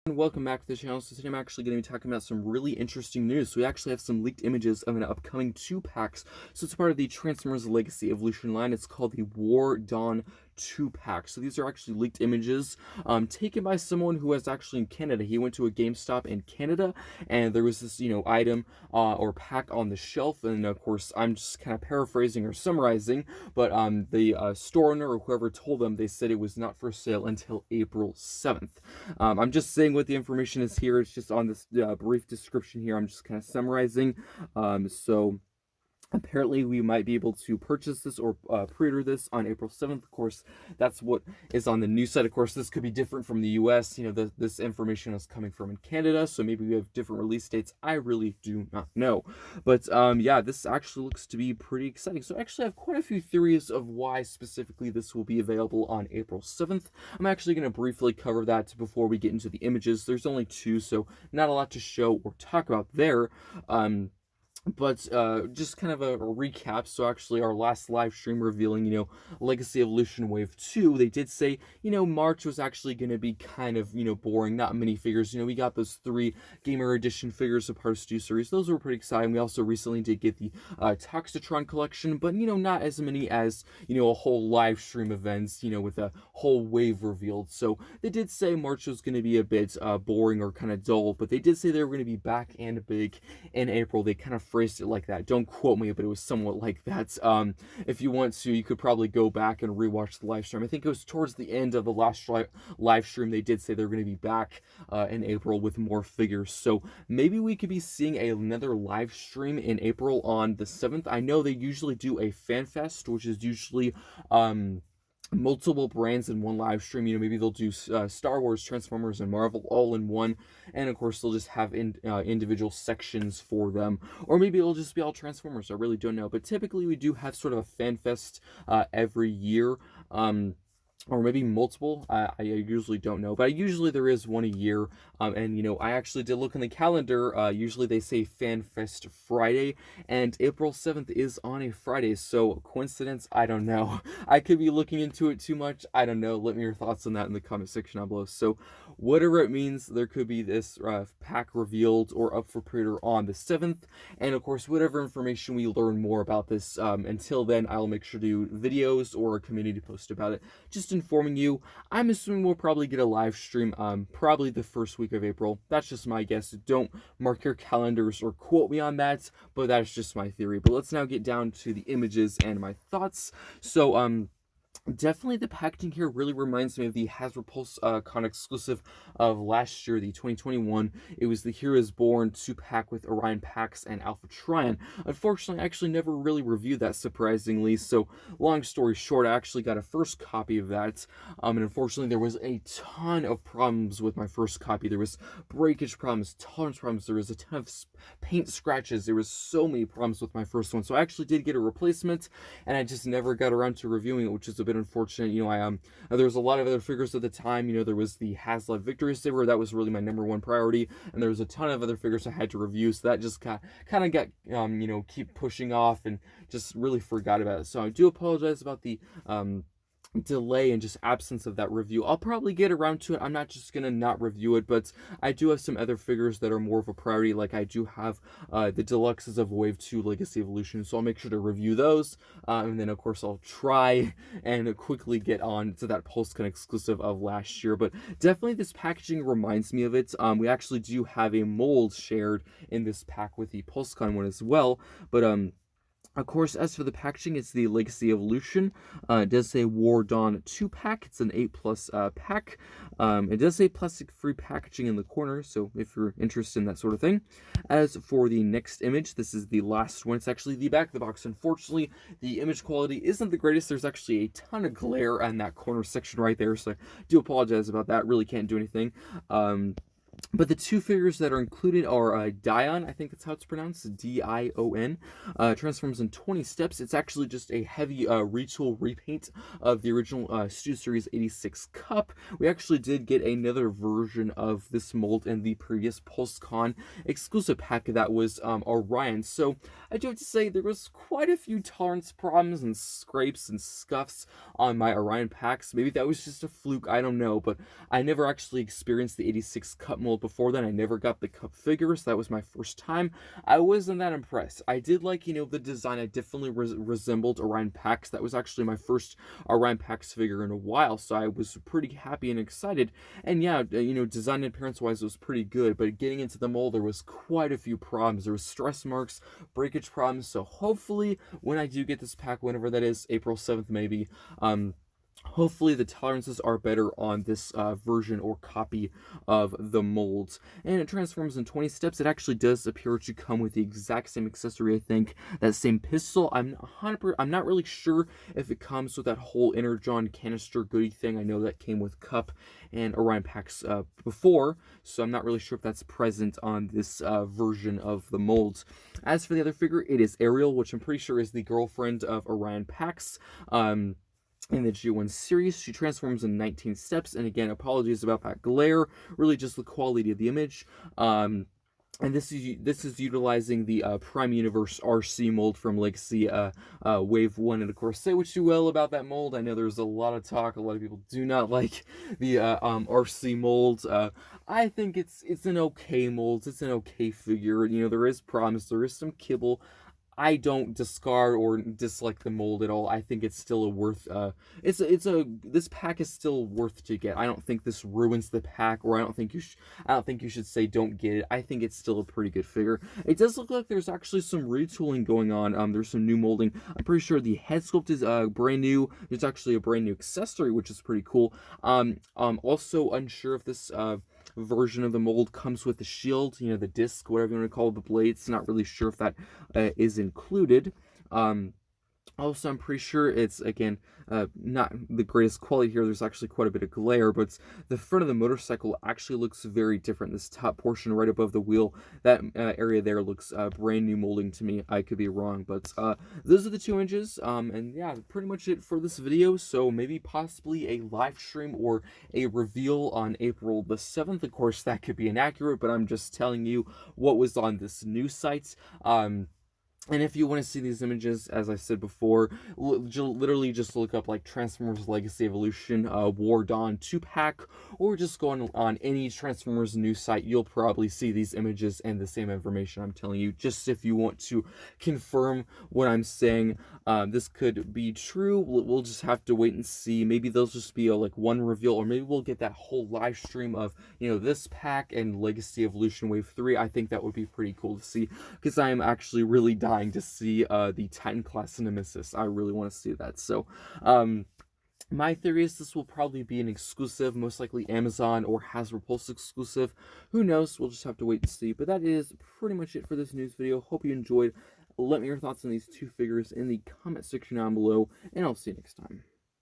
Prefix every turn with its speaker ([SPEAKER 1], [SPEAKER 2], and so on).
[SPEAKER 1] And welcome back to the channel. So today I'm actually going to be talking about some really interesting news. So we actually have some leaked images of an upcoming 2-packs. So it's part of the Transformers Legacy Evolution line. It's called the War Dawn 2-pack. So these are actually leaked images taken by someone who was actually in Canada. He went to a GameStop in Canada, and there was this, item or pack on the shelf. And of course, I'm just kind of paraphrasing or summarizing, but the store owner or whoever told them, they said it was not for sale until April 7th. I'm just saying what the information is here. It's just on this brief description here. I'm just kind of summarizing. So apparently we might be able to purchase this or pre-order this on April 7th. Of course, that's what is on the news site. Of course, this could be different from the US. This information is coming from in Canada, so maybe we have different release dates. I really do not know. But yeah, this actually looks to be pretty exciting. So I actually have quite a few theories of why specifically this will be available on April 7th. I'm actually going to briefly cover that before we get into the images. There's only two, so not a lot to show or talk about there. But just kind of a recap. So actually our last live stream revealing, Legacy Evolution Wave 2, they did say, March was actually going to be kind of, boring, not many figures. We got those 3 Gamer Edition figures of Part 2 series. Those were pretty exciting. We also recently did get the Toxitron collection, but, not as many as, a whole live stream events, with a whole wave revealed. So they did say March was going to be a bit boring or kind of dull, but they did say they were going to be back and big in April. They kind of phrased it like that. Don't quote me, but it was somewhat like that. If you want to, you could probably go back and rewatch the live stream. I think it was towards the end of the last live stream. They did say they're going to be back in April with more figures. So maybe we could be seeing another live stream in April on the 7th. I know they usually do a fan fest, which is usually multiple brands in one live stream. Maybe they'll do Star Wars, Transformers, and Marvel all in one, and of course they'll just have individual sections for them, or maybe it'll just be all Transformers. I really don't know, but typically we do have sort of a fan fest every year. Or maybe multiple. I usually don't know, but usually there is one a year. And I actually did look in the calendar. Usually they say Fan Fest Friday, and April 7th is on a Friday. So coincidence? I don't know. I could be looking into it too much. I don't know. Let me know your thoughts on that in the comment section down below. So whatever it means, there could be this pack revealed or up for pre-order on the 7th. And of course, whatever information we learn more about this, until then, I'll make sure to do videos or a community post about it. Just informing you. I'm assuming we'll probably get a live stream probably the first week of April. That's just my guess. Don't mark your calendars or quote me on that, but that's just my theory. But let's now get down to the images and my thoughts. So definitely the packaging here really reminds me of the Hasbro Pulse Con exclusive of last year, the 2021. It was the Heroes Born 2-pack with Orion Pax and Alpha Trion. Unfortunately, I actually never really reviewed that, surprisingly. So long story short, I actually got a first copy of that. And unfortunately, there was a ton of problems with my first copy. There was breakage problems, tolerance problems. There was a ton of paint scratches. There was so many problems with my first one. So I actually did get a replacement, and I just never got around to reviewing it, which is a bit unfortunate. There was a lot of other figures at the time. There was the HasLab Victory Saber. That was really my number 1 priority, and there was a ton of other figures I had to review, so that just kind of got keep pushing off and just really forgot about it. So I do apologize about the delay and just absence of that review. I'll probably get around to it. I'm not just gonna not review it, but I do have some other figures that are more of a priority. Like I do have the deluxes of Wave 2 Legacy Evolution, so I'll make sure to review those, and then of course I'll try and quickly get on to that PulseCon exclusive of last year. But definitely this packaging reminds me of it. We actually do have a mold shared in this pack with the PulseCon one as well, but of course, as for the packaging, it's the Legacy Evolution. It does say War Dawn 2-pack. It's an 8+ pack. It does say plastic-free packaging in the corner, so if you're interested in that sort of thing. As for the next image, this is the last one. It's actually the back of the box. Unfortunately, the image quality isn't the greatest. There's actually a ton of glare on that corner section right there, so I do apologize about that. Really can't do anything. But the two figures that are included are Dion, I think that's how it's pronounced, Dion, transforms in 20 steps. It's actually just a heavy retool repaint of the original Studio Series 86 Cup. We actually did get another version of this mold in the previous PulseCon exclusive pack that was Orion. So I do have to say there was quite a few tolerance problems and scrapes and scuffs on my Orion packs. Maybe that was just a fluke, I don't know, but I never actually experienced the 86 Cup mold before then. I never got the Cup figure, so that was my first time. I wasn't that impressed. I did like, the design. I definitely resembled Orion Pax. That was actually my first Orion Pax figure in a while, so I was pretty happy and excited. And yeah, design and appearance-wise, it was pretty good, but getting into the mold, there was quite a few problems. There was stress marks, breakage problems, so hopefully, when I do get this pack, whenever that is, April 7th maybe, hopefully the tolerances are better on this version or copy of the molds. And it transforms in 20 steps. It actually does appear to come with the exact same accessory, I think. That same pistol. I'm not really sure if it comes with that whole Energon canister goodie thing. I know that came with Cup and Orion packs before, so I'm not really sure if that's present on this version of the molds. As for the other figure, it is Ariel, which I'm pretty sure is the girlfriend of Orion Pax. In the G1 series, she transforms in 19 steps, and again, apologies about that glare, really just the quality of the image. And this is utilizing the Prime Universe RC mold from Legacy Wave 1, and of course, say what you will about that mold. I know there's a lot of talk, a lot of people do not like the RC mold. I think it's an okay mold, it's an okay figure. There is problems, there is some kibble. I don't discard or dislike the mold at all. I think it's still this pack is still worth to get. I don't think this ruins the pack, or I don't think you should say don't get it. I think it's still a pretty good figure. It does look like there's actually some retooling going on. There's some new molding. I'm pretty sure the head sculpt is brand new. There's actually a brand new accessory, which is pretty cool. Also unsure if this version of the mold comes with the shield, the disc, whatever you want to call it, the blades. Not really sure if that is included. Also, I'm pretty sure it's, again, not the greatest quality here. There's actually quite a bit of glare, but the front of the motorcycle actually looks very different. This top portion right above the wheel, that area there looks brand new molding to me. I could be wrong, but those are the two images, and yeah, pretty much it for this video. So maybe possibly a live stream or a reveal on April the 7th. Of course, that could be inaccurate, but I'm just telling you what was on this news site. And if you want to see these images, as I said before, literally just look up like Transformers Legacy Evolution War Dawn 2-pack, or just go on any Transformers news site. You'll probably see these images and the same information I'm telling you, just if you want to confirm what I'm saying. This could be true. We'll just have to wait and see. Maybe there'll just be like one reveal, or maybe we'll get that whole live stream of, this pack and Legacy Evolution Wave 3. I think that would be pretty cool to see, because I am actually really dying to see the Titan class Nemesis. I really want to see that. So my theory is this will probably be an exclusive, most likely Amazon or Hasbro Pulse exclusive. Who knows? We'll just have to wait and see. But that is pretty much it for this news video. Hope you enjoyed. Let me know your thoughts on these two figures in the comment section down below, and I'll see you next time.